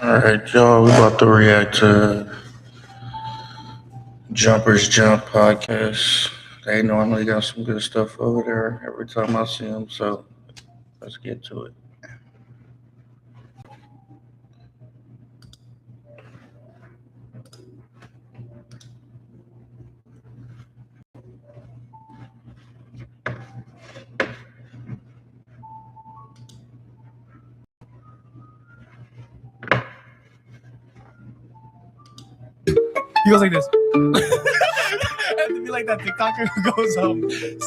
All right, y'all. We about to react to Jumpers Jump podcast. They normally got some good stuff over there every time I see them. So let's get to it. He goes like this. And to be like that TikToker who goes,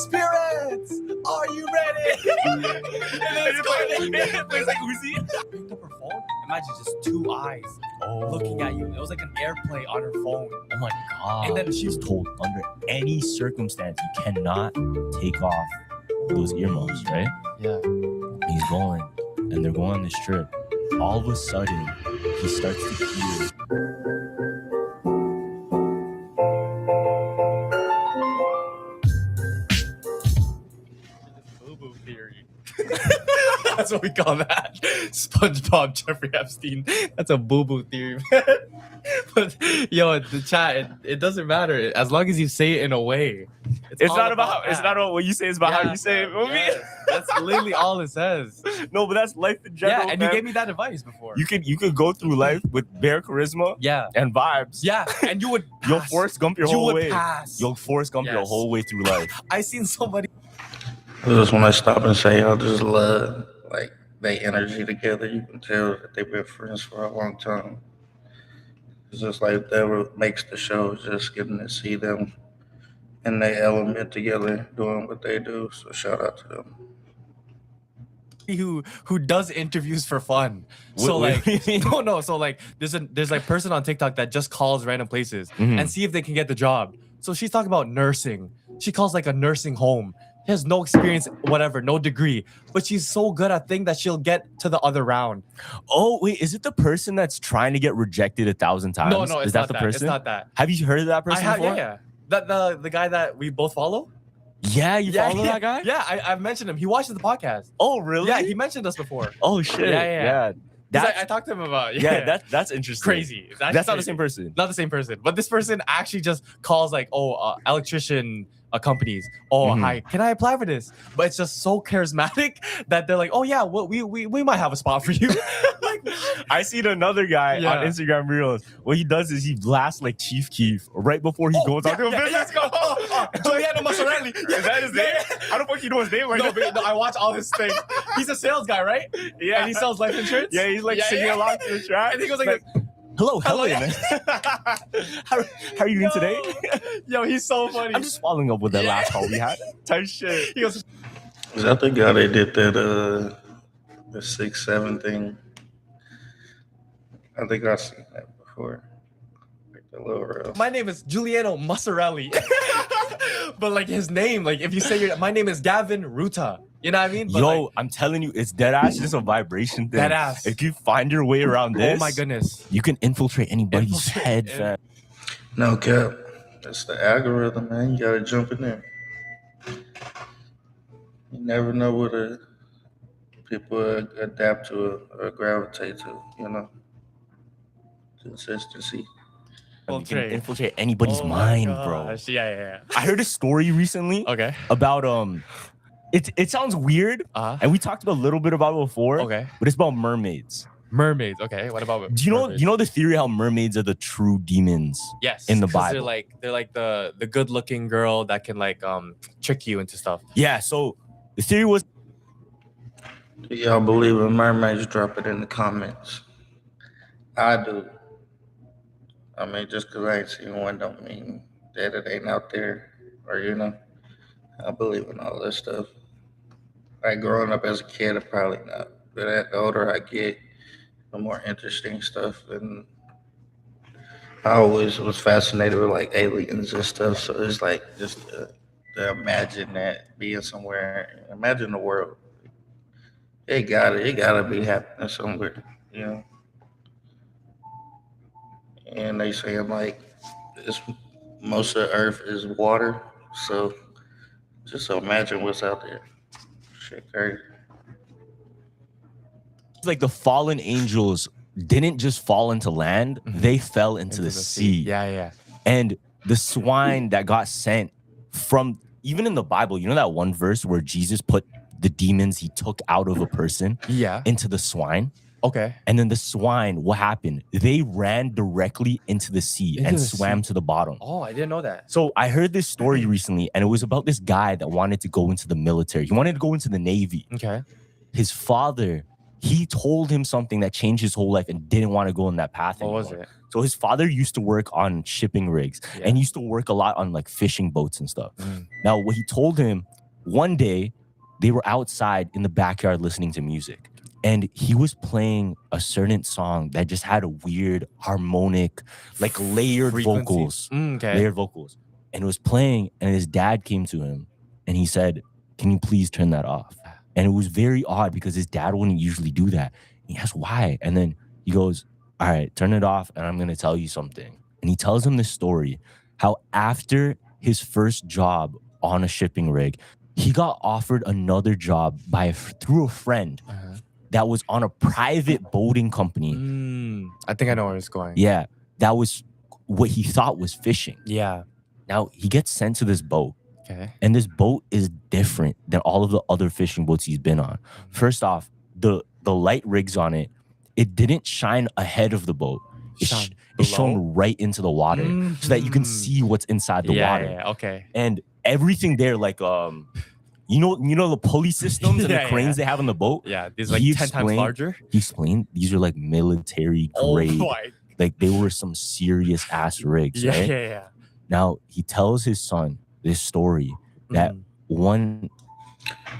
spirits, are you ready? And then it plays like Uzi. Picked up her phone. Imagine just two eyes looking at you. It was like an airplay on her phone. Oh my god. And then she's told under any circumstance you cannot take off those earmuffs, right? Yeah. He's going, and they're going on this trip. All of a sudden, he starts to hear. Boo-boo theory. That's what we call that. SpongeBob, Jeffrey Epstein. That's a boo-boo theory, man. But yo, the chat, it doesn't matter as long as you say it in a way. It's all not about that. what you say. It's about how you say it. Yes, that's literally all it says. No, but that's life in general. Yeah, and man. you gave me that advice before. You could go through life with bare charisma Yeah, and vibes. yeah, and you would You'll pass. Forrest Gump your You whole would way. pass. You'll Forrest Gump your Yes. whole way through life. I seen somebody. I just want to stop and say I just love like their energy together. You can tell that they've been friends for a long time. It's just like that what makes the show, just getting to see them in their element together, doing what they do. So shout out to them. Who does interviews for fun. So What like do you mean? no, so like there's like person on TikTok that just calls random places Mhm. and see if they can get the job. So she's talking about nursing. She calls like a nursing home. She has no experience, whatever, no degree, but she's so good at thing that she'll get to the other round. Oh wait, is it the person that's trying to get rejected 1,000 times? No, it's is that not the that. person? It's not that. Have you heard of that person before? Yeah. That the guy that we both follow? Yeah, you follow that guy? Yeah, I've mentioned him. He watches the podcast. Oh really? Yeah, he mentioned us before. Oh shit. Yeah. That's, I talked to him about that's interesting. crazy. It's actually That's not the crazy. same person. Not the same person, but this person actually just calls like electrician companies. Hi, can I apply for this? But it's just so charismatic that they're like, oh yeah, well, we might have a spot for you. Like, I seen another guy Yeah. on Instagram Reels. What he does is he blasts like Chief Keef right before he goes out to a business. Giuliano Massarelli. Is that his name? How the fuck you know his name right No, now? but, no, I watch all his things. He's a sales guy, right? Yeah. And he sells life insurance. Yeah, he's like singing along to the track. And he goes like, hello, Hello, Helen. how are you doing today? yo, he's so funny. I'm just following up with that Yeah. last call we had. Type shit. He goes, Is that the guy that did that the 6'7" thing? I think I've seen that before. Like the little reel. my name is Giuliano Massarelli. But like his name, like if you say my name is Gavin Ruta, you know what I mean? But Yo, like, I'm telling you, it's dead ass. It's just a vibration thing. Dead ass. If you find your way around this, oh my goodness. you can infiltrate anybody's Infiltrate, head, yeah. fam. No cap. That's the algorithm, man. You gotta jump in there. You never know what people adapt to or gravitate to, you know. Consistency. You can Infiltrate. infiltrate anybody's Oh my mind, bro. gosh. Yeah. I heard a story recently Okay. about it sounds weird, and we talked a little bit about it before. Okay. But it's about mermaids. Mermaids. Okay. What about Do you know mermaids? you know the theory how mermaids are the true demons? Yes. in the 'cause Bible? They're like the good looking girl that can like trick you into stuff. Yeah, so the theory was Do y'all believe in mermaids? Drop it in the comments. I do. I mean, just because I ain't seen one don't mean that it ain't out there. Or, you know, I believe in all this stuff. Like growing up as a kid, I probably not. But the older I get, the more interesting stuff. And I always was fascinated with like aliens and stuff. So it's like just to imagine that being somewhere, imagine the world. It gotta be happening somewhere, you know. And they saying like it's most of the earth is water, so just imagine what's out there. Shit crazy. like the fallen angels didn't just fall into land, they fell into the sea. Yeah. And the swine that got sent from, even in the Bible, you know that one verse where Jesus put the demons he took out of a person Yeah. into the swine? Okay. And then the swine, what happened? They ran directly into the sea Into and the swam sea. to the bottom. Oh, I didn't know that. So I heard this story recently, and it was about this guy that wanted to go into the military. He wanted to go into the Navy. Okay. His father, he told him something that changed his whole life and didn't want to go in that path What anymore. was it? So his father used to work on shipping rigs Yeah. and he used to work a lot on like fishing boats and stuff. Mm. Now, what he told him, one day they were outside in the backyard listening to music, and he was playing a certain song that just had a weird harmonic, like layered Frequency. vocals, Okay. layered vocals. And it was playing, and his dad came to him and he said, "Can you please turn that off?" And it was very odd because his dad wouldn't usually do that. He asked why. And then he goes, "All right, turn it off, and I'm going to tell you something." And he tells him this story, how after his first job on a shipping rig, he got offered another job through a friend Uh-huh. that was on a private boating company. I think I know where it's going. Yeah, that was what he thought was fishing. Yeah. Now, he gets sent to this boat, Okay. and this boat is different than all of the other fishing boats he's been on. First off, the light rigs on it, it didn't shine ahead of the boat. It Shone shone right into the water so that you can Mhm. see what's inside the water. Yeah. Okay. And everything there, like you know the pulley systems and Yeah, the cranes yeah. they have on the boat. Yeah. These like He 10 times explained- larger. He explained these are like military grade, my. like they were some serious ass rigs. Yeah. Right? Yeah. Now he tells his son this story that Mm. one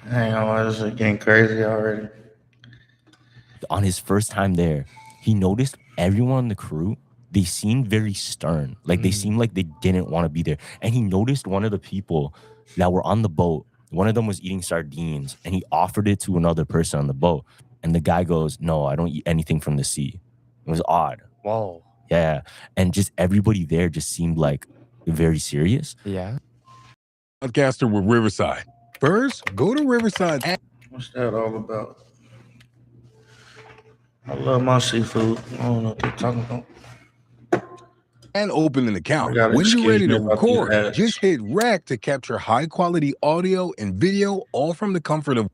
Hang on, this is getting crazy already. on his first time there, he noticed everyone on the crew, they seemed very stern. Like they Mm. seemed like they didn't want to be there. And he noticed one of the people that were on the boat, one of them was eating sardines, and he offered it to another person on the boat. And the guy goes, "No, I don't eat anything from the sea." It was odd. Whoa. Yeah. And just everybody there just seemed like very serious. Yeah. Podcaster with Riverside. First, go to Riverside app What's that all about? I love my seafood. I don't know what they're talking about. and open an account. I gotta When you're excuse ready me to about these record, ads. just hit rec to capture high quality audio and video, all from the comfort of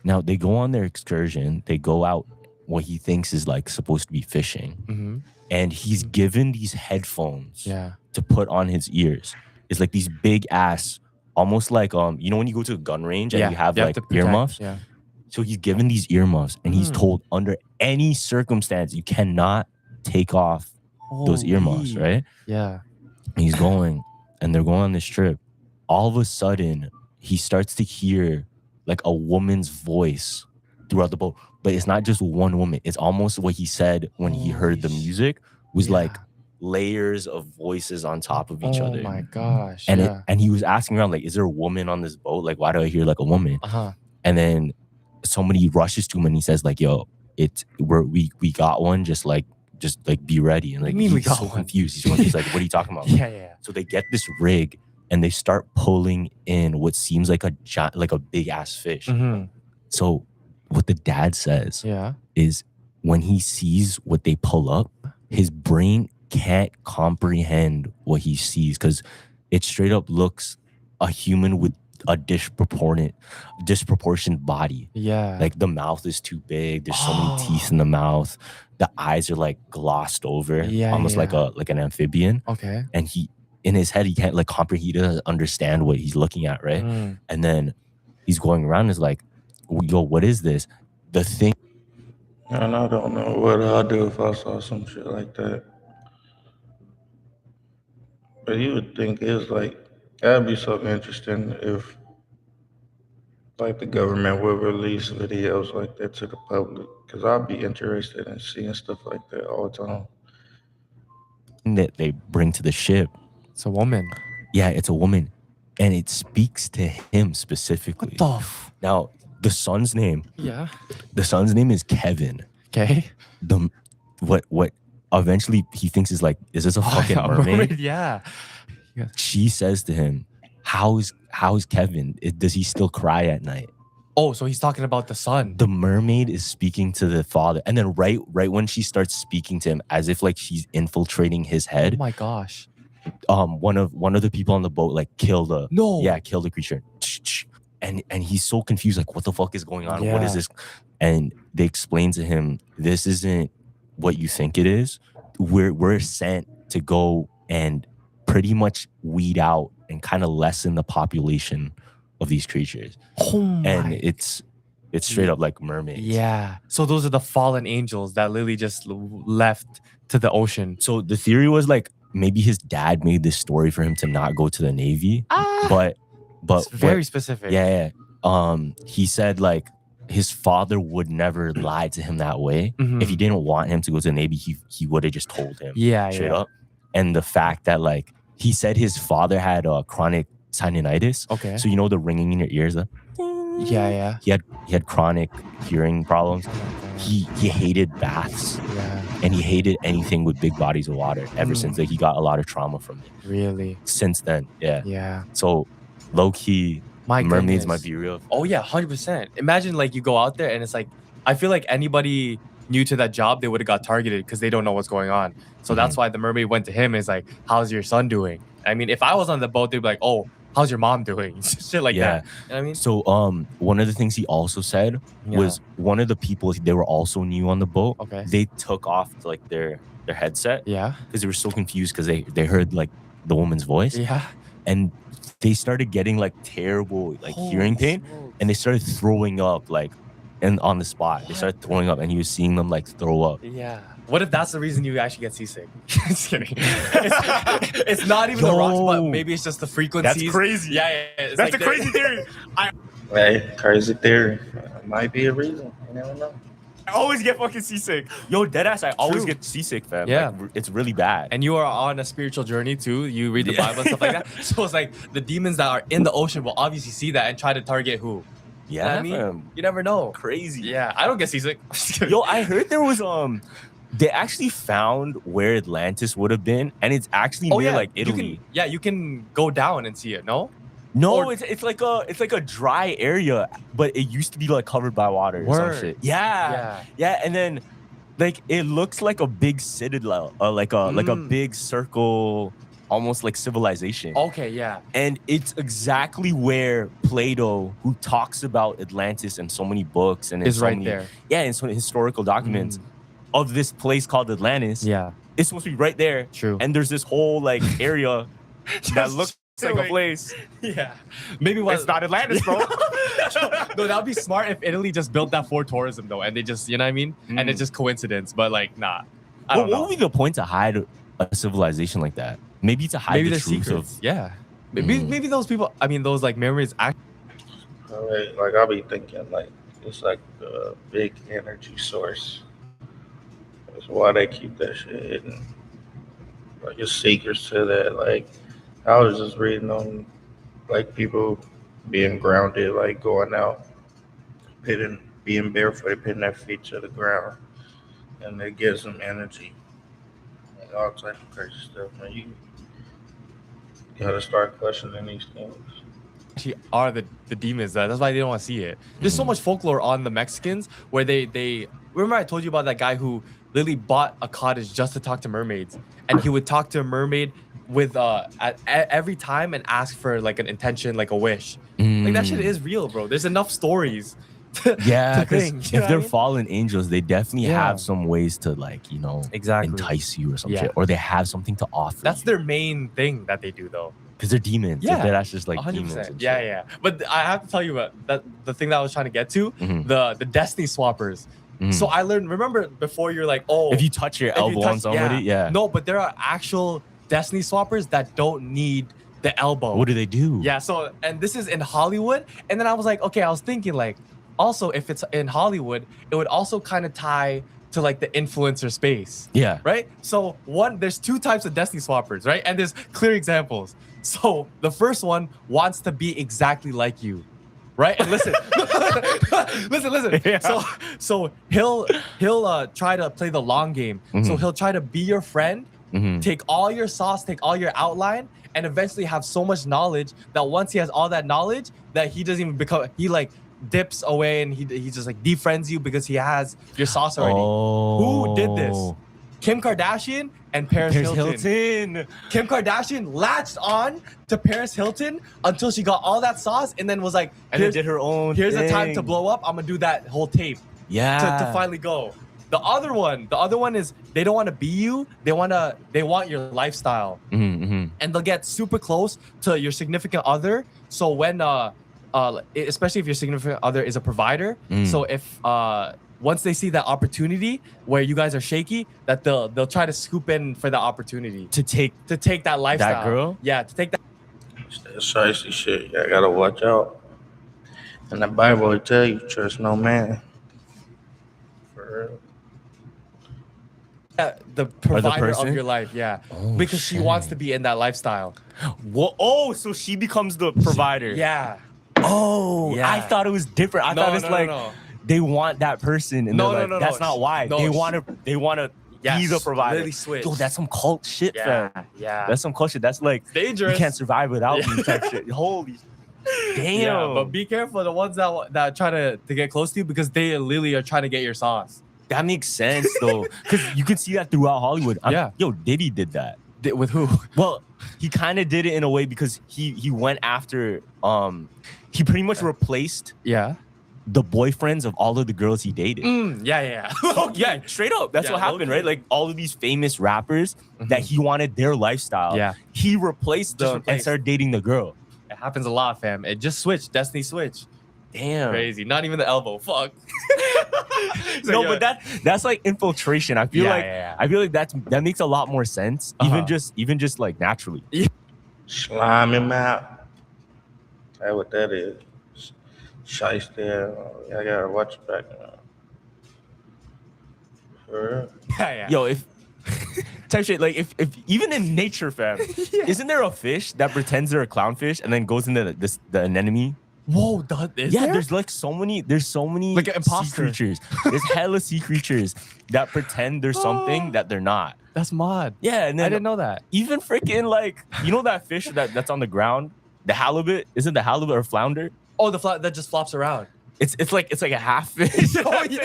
Now they go on their excursion, they go out what he thinks is like supposed to be fishing. Mm-hmm. And he's given these headphones Yeah. to put on his ears. It's like these big ass, almost like you know when you go to a gun range and you have like to protect- earmuffs. Yeah. So he's given these earmuffs, and he's Mm. told under any circumstance you cannot take off those earmuffs, Holy. right? Yeah. And he's going, and they're going on this trip. All of a sudden, he starts to hear like a woman's voice throughout the boat, but it's not just one woman. It's almost what he said when he heard the Holy music was Yeah. like layers of voices on top of each Oh other. my gosh. And yeah. and he was asking around like, is there a woman on this boat? Like, why do I hear like a woman? Uh-huh. And then somebody rushes to him and he says like, yo, we got one. Just be ready. And What like do you mean we he's got so one? confused. He's like, what are you talking about? Yeah. So they get this rig and they start pulling in what seems like a big ass fish. Mm-hmm. So what the dad says Yeah. is when he sees what they pull up, his brain can't comprehend what he sees because it straight up looks a human with a disproportioned body. Yeah. Like the mouth is too big. There's so Oh. many teeth in the mouth. The eyes are like glossed over, Yeah, almost like yeah. an amphibian. Okay. And he in his head he can't like comprehend. He doesn't understand what he's looking at, right? Mm. And then he's going around and is like, yo, what is this? The thing. And I don't know what I'd do if I saw some shit like that. But you would think it's like, that'd be so interesting if like the government would release videos like that to the public. Because I'd be interested in seeing stuff like that all the time. that they bring to the ship. It's a woman. Yeah, it's a woman. And it speaks to him specifically. Now, the son's name Yeah. is Kevin. Okay. What eventually he thinks is like, is this a fucking A mermaid? Yeah. She says to him, how's Kevin? Does he still cry at night? Oh, so he's talking about the son. The mermaid is speaking to the father, and then right when she starts speaking to him, as if like she's infiltrating his Oh head, my gosh. one of the people on the boat like killed a No. killed the creature, and he's so confused, like what the fuck is going on? What Yeah. is this? And they explain to him, this isn't what you think it is. We're sent to go and pretty much weed out and kind of lessen the population of these creatures. Oh And my. it's straight up like mermaids. Yeah. So those are the fallen angels that Lily just left to the ocean. So the theory was like maybe his dad made this story for him to not go to the Navy, but It's very specific. yeah. He said like his father would never lie to him that way. Mhm. If he didn't want him to go to the Navy, he would have just told him Yeah. straight Yeah. up. And the fact that like he said his father had chronic sinusitis. Okay. So you know the ringing in your ears. Yeah. He had chronic hearing problems. Oh my God. He hated baths Yeah. and he hated anything with big bodies of water ever Mm. since. Like he got a lot of trauma from it Really. since then. Yeah. Yeah. So low key, My mermaids goodness. might be real. Oh yeah, 100%. Imagine like you go out there and it's like I feel like anybody new to that job they would have got targeted because they don't know what's going on. So that's why the mermaid went to him and is like, "How's your son doing?" I mean, if I was on the boat, they'd be like, "Oh, how's your mom doing?" Shit like Yeah. that. You know what I mean? So one of the things he also said was one of the people, they were also new on the boat. Okay. They took off like their headset Yeah. because they were so confused because they heard like the woman's voice Yeah. and they started getting like terrible like hearing pain and they started throwing up like and on the spot. They started throwing up and he was seeing them like throw up. Yeah. What if that's the reason you actually get seasick? Just kidding. It's not even the rocks, but Yo. maybe it's just the frequencies. That's crazy. Yeah. It's That's like a crazy theory. Hey, crazy theory. Might be a reason. You never know. I always get fucking seasick. Yo, deadass, I always True. get seasick, fam. Yeah. Like, it's really bad. And you are on a spiritual journey too. You read the Yeah. Bible and stuff like that. So it's like the demons that are in the ocean will obviously see that and try to target who. You know what yeah, I mean? fam. You never know. Crazy. Yeah, I don't get seasick. Yo, I heard there was they actually found where Atlantis would have been, and it's actually near like Italy. You can go down and see it. No. No, Or- it's like a dry area, but it used to be like covered by water or Word. some shit. Yeah, and then like it looks like a big citadel, like a big circle, almost like civilization. Okay. Yeah. And it's exactly where Plato, who talks about Atlantis in so many books and in Is so right many, there. yeah, in so many historical documents of this place called Atlantis. Yeah. It's supposed to be right there. True. And there's this whole like area that looks like a chilling. place. Yeah. Maybe what? It's not Atlantis, bro. No, that would be smart if Italy just built that for tourism though, and they just, you know what I mean? And it's just coincidence, but like, nah. I don't What know. would be the point to hide a civilization like that? Maybe to hide Maybe the the truth secrets. of. Yeah. Maybe those people. I mean, those like memories. All right, like I'll be thinking like it's like a big energy source. That's why they keep that shit hidden. Like it's secrets to that. Like I was just reading on like people being grounded, like going out, being barefoot, putting their feet to the ground, and it gives them energy. Like all type of crazy stuff. Man, you gotta start questioning these things. Actually are the demons. That's why they don't want to see it. There's so much folklore on the Mexicans where they remember I told you about that guy who literally bought a cottage just to talk to mermaids, and he would talk to a mermaid with at every time and ask for like an intention, like a wish. Like that shit is real, bro. There's enough stories. Yeah, to because think, you know if what they're I mean? fallen angels, they definitely Yeah. have some ways to like, Exactly. entice you or some Yeah. shit, or they have something to offer. That's their main thing that they do though. because they're demons. Yeah. That's just like 100%. demons. And Yeah, shit. yeah. But I have to tell you what that the thing that I was trying to get to, Mhm. the Destiny swappers. Mhm. So I learned. Remember before you're like, oh, If you touch your if you elbow touch- on somebody, yeah. No, but there are actual Destiny swappers that don't need the elbow. What do they do? Yeah. So and this is in Hollywood, and then I was like, okay, I was thinking like, also if it's in Hollywood, it would also kind of tie to like the influencer space. Yeah. Right? So there's two types of Destiny swappers, right? And there's clear examples. So the first one wants to be exactly like you, right? And listen, listen. Yeah. So he'll try to play the long game. So Mhm. he'll try to be your friend, Mhm. take all your sauce, take all your outline, and eventually have so much knowledge that once he has all that knowledge, that he doesn't even become dips away and he just like defriends you because he has your sauce already. Who did this? Kim Kardashian and Paris Hilton. Kim Kardashian latched on to Paris Hilton until she got all that sauce and then was like, And then did her own here's the time to thing. blow up. I'm gonna do that whole tape Yeah. to finally go. The other one is they don't want to be you. They want your lifestyle, Mm-hmm. and they'll get super close to your significant other. So when especially if your significant other is a provider, so if once they see that opportunity where you guys are shaky, that they'll try to scoop in for that opportunity To take to take that lifestyle. girl? Yeah, to take that. It's that shicey shit. Y'all gotta watch out. And the Bible will tell you, trust no man. For real. The provider of person? your life, yeah, Oh, because she wants to be in that lifestyle. Whoa, oh, so she becomes the provider. Yeah. Oh, Yeah. I thought it was different. I thought it's like they want that person, and No, they're no, like, no, that's no. not why. No, they she- want to Yes, be the provider. literally switch. Yo, that's some cult shit, Yeah, fam. yeah. That's some cult shit. That's like dangerous. you can't survive without Yeah. me type shit. Holy damn. Yeah, but be careful the ones that try to get close to you because they literally are trying to get your sauce. That makes sense though, because you can see that throughout Hollywood. Yeah. Yo, Diddy did that. With who? Well, he kind of did it in a way because he went after he pretty much replaced Yeah. the boyfriends of all of the girls he dated. Yeah. So, yeah, straight up. That's Yeah, what happened, low-key. right? Like all of these famous rappers that he wanted their lifestyle. Yeah. He replaced Just them and replaced. started dating the girl. It happens a lot, fam. It just switched. Destiny switch. Damn. Crazy. Not even the elbow. Fuck. So, No, yeah. but that's like infiltration. I feel Yeah, like yeah. I feel like that makes a lot more sense. Even just like naturally. Slime him out. That's what that is. Shiesty. I gotta watch it back now. For real. Yeah. Yo, if type shit, like if even in nature, fam, isn't there a fish that pretends they're a clownfish and then goes into the anemone? Whoa, is Yeah, there? there's like so many Like an sea imposter. creatures. There's hella sea creatures that pretend they're something that they're not. That's mod. Yeah, and I then didn't know that. even freaking like that fish that's on the ground, the halibut, isn't the halibut or flounder? Oh, the that just flops around. It's like a half fish. Oh, yeah.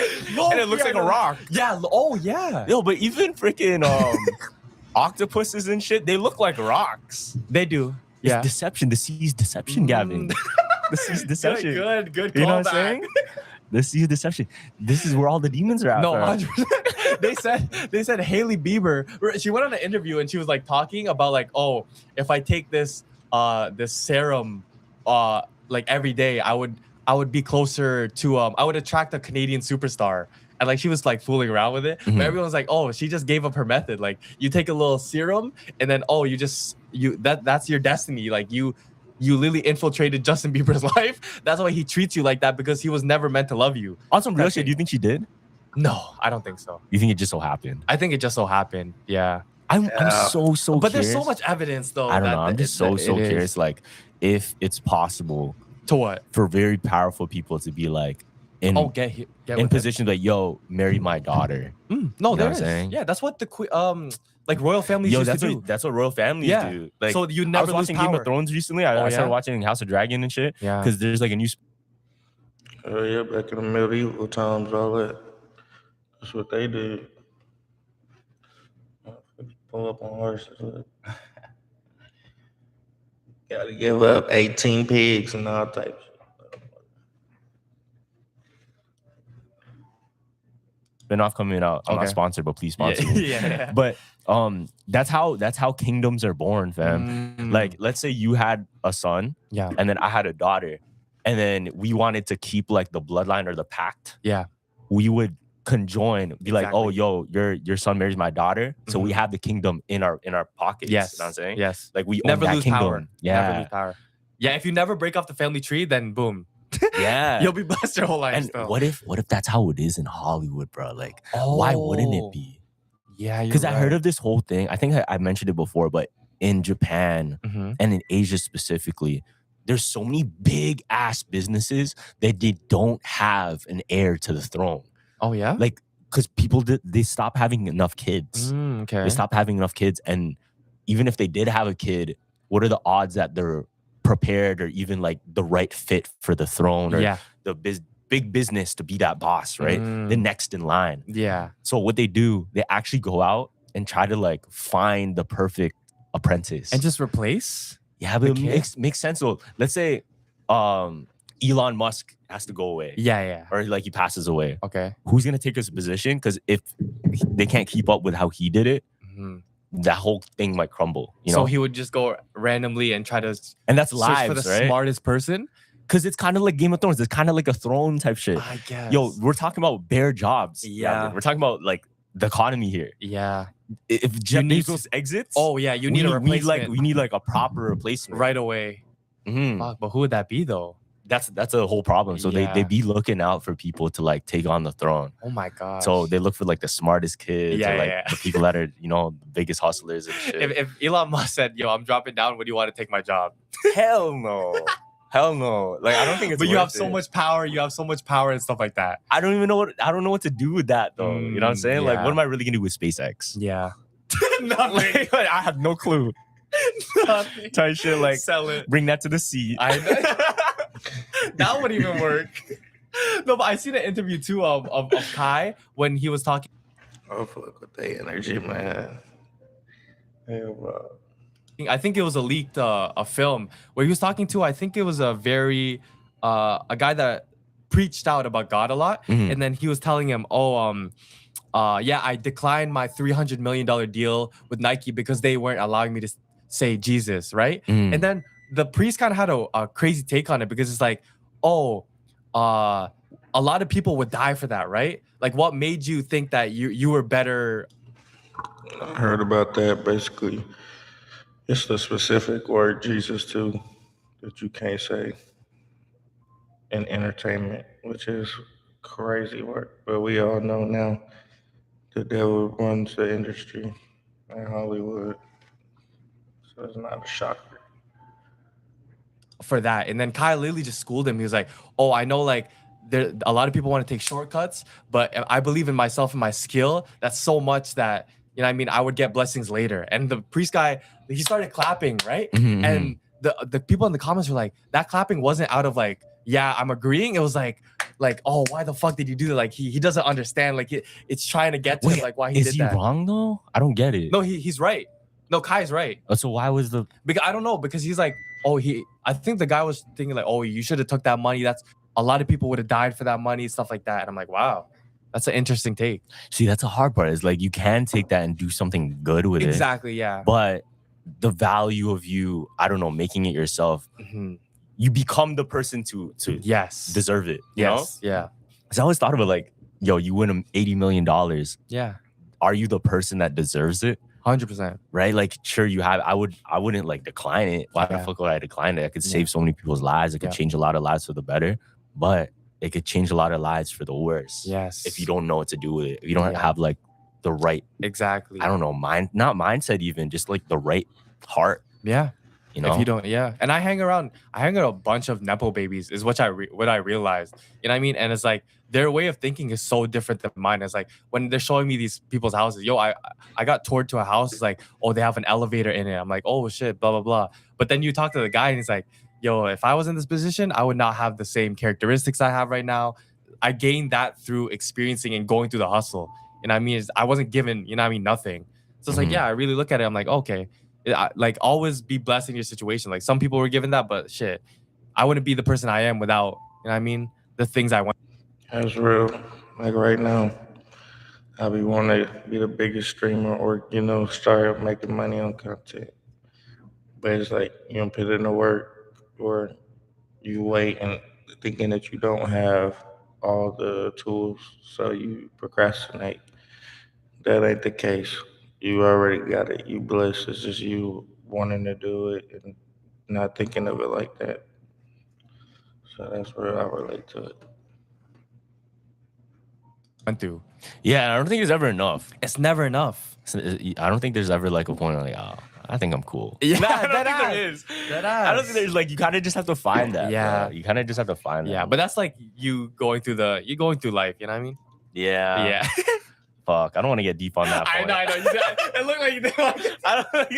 And it looks like a rock. Yeah. Oh, yeah. Yo, but even freaking octopuses and shit, they look like rocks. They do. It's Yeah. deception. The sea's deception, Gavin. The sea's deception. Good. You know what I'm callback. saying? The sea's deception. This is where all the demons are at. No, fam. 100%. They said Hailey Bieber. She went on an interview and she was like talking about like, oh, if I take this serum like every day, I would be closer to I would attract a Canadian superstar. And like she was like fooling around with it, Mhm. but everyone's like, oh, she just gave up her method. Like you take a little serum and then that's your destiny. Like you literally infiltrated Justin Bieber's life. That's why he treats you like that because he was never meant to love you. On some real That's shit, it. do you think she did? No, I don't think so. You think it just so happened? I think it just so happened. Yeah. I'm Yeah. so But curious. there's so much evidence though. I don't that know. I'm just that so it is. curious. Like, if it's possible To what? for very powerful people to be like in Get in with it. positions like, yo, marry my daughter. No, You know there what I'm is. saying? Yeah, that's what the like royal families Yo, used that's to do. what that's what royal families Yeah. do. Like, So you I never was lose watching power. Game of Thrones recently. I yeah? started watching House of Dragon and shit Yeah. because there's like a new. Oh yeah, back in the medieval times, all that. That's what they did. Pull up on horses. Look. Gotta give up 18 pigs and all types. Spin-off coming out. I'm not Okay. sponsored, but please sponsor me. yeah. But that's how kingdoms are born, fam. Like, let's say you had a son, yeah. and then I had a daughter, and then we wanted to keep like the bloodline or the pact. Yeah. We would conjoin, be like, oh, Exactly. yo, your son marries my daughter, so we Mhm. have the kingdom in our pockets. Yes. You know what I'm saying? Yes. Like we Never own that lose kingdom. power. Never Yeah, lose power. Yeah, if you never break off the family tree, then boom. yeah. You'll be blessed your whole life. And still. what if that's how it is in Hollywood, bro? Like, why wouldn't it Oh, be? Yeah, Because I heard of this whole thing. I think I mentioned it before, but in Japan Mhm. and in Asia specifically, there's so many big ass businesses that they don't have an heir to the throne. Oh yeah. Like, because people they stop having enough kids. Okay. They stop having enough kids, and even if they did have a kid, what are the odds that they're prepared or even like the right fit for the throne? Or Yeah. big business to be that boss, right? The next in line. Yeah. So what they do, they actually go out and try to like find the perfect apprentice. And just replace? yeah, but it makes sense. So let's say Elon Musk has to go away. Yeah. Or like he passes away. Okay. Who's gonna take his position? Because if they can't keep up with how he did it, that whole thing might crumble. You know? So he would just go randomly and try to and that's search lives, for the right? smartest person. Because it's kind of like Game of Thrones. It's kind of like a throne type shit. I guess. Yo, we're talking about bare jobs. Yeah. Gavin. We're talking about like the economy here. Yeah. If Jeff need Bezos exits, Oh yeah, you need a replacement we need like a proper replacement. right away. Mhm. Fuck, but who would that be though? That's a whole problem. So Yeah. they be looking out for people to like take on the throne. Oh my god. So they look for like the smartest kids Yeah, or like yeah. the people that are, you know, the biggest hustlers and shit. if Elon Musk said, "Yo, I'm dropping down. Would you want to take my job?" Hell no. Hell no. Like I don't think it's But you have worth so it. much power. You have so much power and stuff like that. I don't know what to do with that though. You know what I'm saying? Like yeah. what am I really gonna do with SpaceX? Yeah. Like, I have no clue. Nothing. Type shit like Sell it. bring that to the sea. That would even work. No, but I seen an interview too of Kai when he was talking. Oh, fuck with the energy, man. Hell, bro. I think it was a leaked a film where he was talking to. I think it was a guy that preached out about God a lot, Mhm. and then he was telling him, yeah, I declined my $300 million deal with Nike because they weren't allowing me to say Jesus, right? Mm. And then the priest kind of had a crazy take on it because it's like, a lot of people would die for that, right? Like, what made you think that you were better? I heard about that. Basically, it's the specific word Jesus too that you can't say in entertainment, which is crazy work. But we all know now the devil runs the industry in Hollywood, so it's not a shocker. For that. And then Kai literally just schooled him. He was like, "Oh, I know like there a lot of people want to take shortcuts, but I believe in myself and my skill. That's so much that, you know what I mean, I would get blessings later." And the priest guy, he started clapping, right? Mhm, And the people in the comments were like, that clapping wasn't out of like, yeah, I'm agreeing. It was like, oh, why the fuck did you do that? Like he doesn't understand. Like it's trying to get to Wait, like why he is did he that. wrong though? I don't get it. No, he's right. No, Kai's right. So why was the Because I don't know, because he's like, I think the guy was thinking like, oh, you should have took that money. That's a lot of people would have died for that money, stuff like that. And I'm like, wow, that's an interesting take. see? That's a hard part. Is like you can take that and do something good with it, Exactly, yeah. but the value of you, I don't know, making it yourself. Mhm. You become the person to Yes. deserve it. You know? Yes. Yeah. Because I always thought of it like, yo, you win $80 million. Yeah. Are you the person that deserves it? 100%. Right? Like, sure, you have. I wouldn't like decline it. Why the Yeah. fuck would I decline it? I could Yeah. save so many people's lives. It could Yeah. change a lot of lives for the better, but it could change a lot of lives for the worse. Yes. If you don't know what to do with it, if you don't Yeah. have like the right, Exactly. I don't know, not mindset even, just like the right heart. Yeah. You know? If you don't, yeah. And I hang around a bunch of Nepo babies, is what I realized. You know what I mean? And it's like their way of thinking is so different than mine. It's like when they're showing me these people's houses, yo, I got toured to a house. It's like, oh, they have an elevator in it. I'm like, oh shit, blah blah blah. But then you talk to the guy and he's like, yo, if I was in this position, I would not have the same characteristics I have right now. I gained that through experiencing and going through the hustle. You know what I mean? I wasn't given, you know what I mean, nothing. So it's like, Mhm. yeah, I really look at it. I'm like, okay. Like always be blessed in your situation. Like some people were given that, but shit, I wouldn't be the person I am without, you know what I mean, the things I want. That's real. Like right now, I be wanting to be the biggest streamer or, start making money on content. But it's like you don't put in the work or you wait and thinking that you don't have all the tools, so you procrastinate. That ain't the case. You already got it. You blessed. It's just you wanting to do it and not thinking of it like that. So that's where I relate to it. Through. Yeah, I don't think there's ever enough. It's never enough. I don't think there's ever like a point where like, oh, I think I'm cool. Yeah, Nah, I don't that think ass. there is. That I don't think there's like you kind of just have to find that. Yeah. bro. You kind of just have to find that. Yeah, but that's like you going through life. You know what I mean? yeah. Yeah. Fuck, I don't want to get deep on that point. I know. You did, it looked like you did. I don't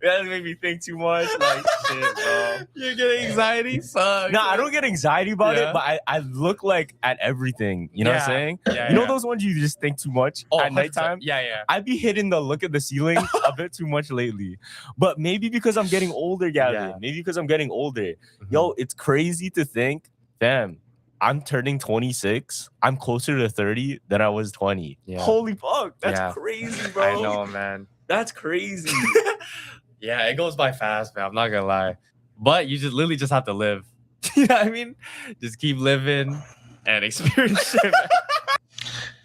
that made me think too much. Like shit, bro. You're getting anxiety. Sucks. No, I don't get anxiety about Yeah. it, but I look like at everything. You know what I'm saying? Yeah, You know yeah. those ones you just think too much Oh, at 100%. nighttime? Yeah. I be hitting the look at the ceiling a bit too much lately. But maybe because I'm getting older, Gavin. Yeah. Maybe because I'm getting older. Yo, it's crazy to think, fam, I'm turning 26. I'm closer to 30 than I was 20. Yeah. Holy fuck. That's Yeah. crazy, bro. I know, man. That's crazy. Yeah, it goes by fast, man. I'm not gonna lie. But you just literally just have to live. You know what I mean? Just keep living and experience shit, man.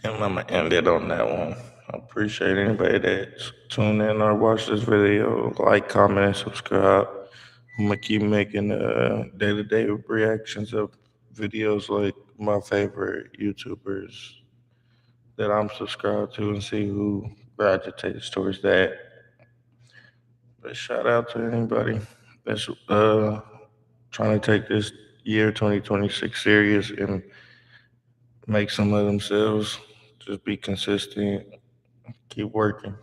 And I'm gonna end it on that one. I appreciate anybody that's tuned in or watched this video. Like, comment, and subscribe. I'm gonna keep making day-to-day reactions of videos like my favorite YouTubers that I'm subscribed to and see who gravitates towards that. But shout out to anybody that's trying to take this year 2026 serious and make some of themselves. Just be consistent. Keep working.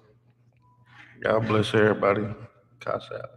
God bless everybody. Casa out.